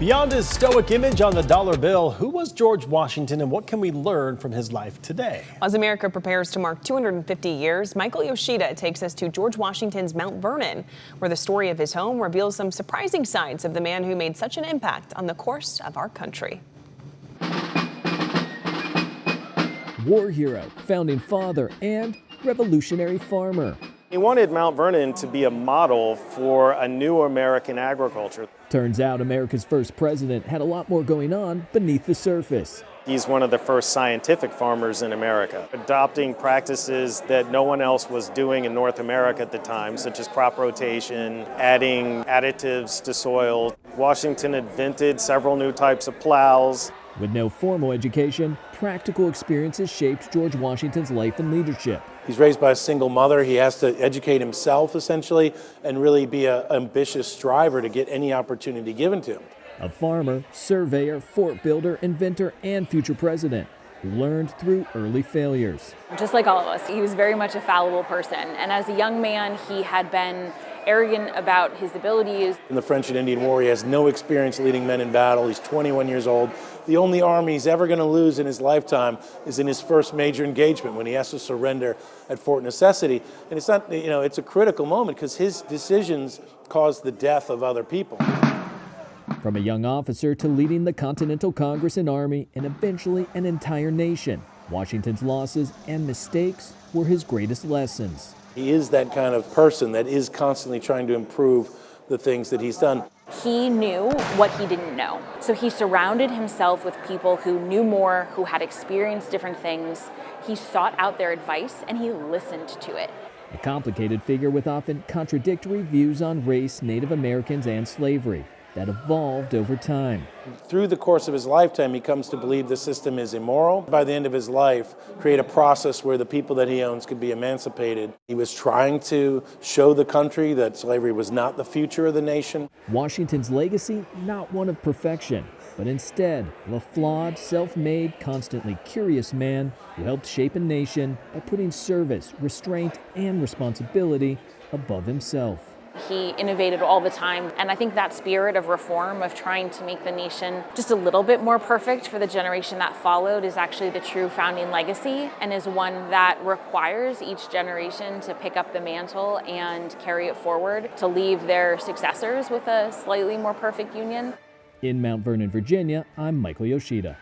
Beyond his stoic image on the dollar bill, who was George Washington and what can we learn from his life today? As America prepares to mark 250 years, Michael Yoshida takes us to George Washington's Mount Vernon, where the story of his home reveals some surprising sides of the man who made such an impact on the course of our country. War hero, founding father, and revolutionary farmer. He wanted Mount Vernon to be a model for a new American agriculture. Turns out America's first president had a lot more going on beneath the surface. He's one of the first scientific farmers in America, adopting practices that no one else was doing in North America at the time, such as crop rotation, adding additives to soil. Washington invented several new types of plows. With no formal education, practical experiences shaped George Washington's life and leadership. He's raised by a single mother. He has to educate himself, essentially, and really be an ambitious striver to get any opportunity given to him. A farmer, surveyor, fort builder, inventor, and future president who learned through early failures. Just like all of us, he was very much a fallible person. And as a young man, he had been arrogant about his abilities. In the French and Indian War, he has no experience leading men in battle. He's 21 years old. The only army he's ever going to lose in his lifetime is in his first major engagement when he has to surrender at Fort Necessity. And it's not, it's a critical moment because his decisions caused the death of other people. From a young officer to leading the Continental Congress and Army and eventually an entire nation, Washington's losses and mistakes were his greatest lessons. He is that kind of person that is constantly trying to improve the things that he's done. He knew what he didn't know. So he surrounded himself with people who knew more, who had experienced different things. He sought out their advice and he listened to it. A complicated figure with often contradictory views on race, Native Americans, and slavery that evolved over time. Through the course of his lifetime, he comes to believe the system is immoral. By the end of his life, create a process where the people that he owns could be emancipated. He was trying to show the country that slavery was not the future of the nation. Washington's legacy, not one of perfection, but instead of a flawed, self-made, constantly curious man who helped shape a nation by putting service, restraint, and responsibility above himself. He innovated all the time, and I think that spirit of reform, of trying to make the nation just a little bit more perfect for the generation that followed, is actually the true founding legacy, and is one that requires each generation to pick up the mantle and carry it forward to leave their successors with a slightly more perfect union. In Mount Vernon, Virginia, I'm Michael Yoshida.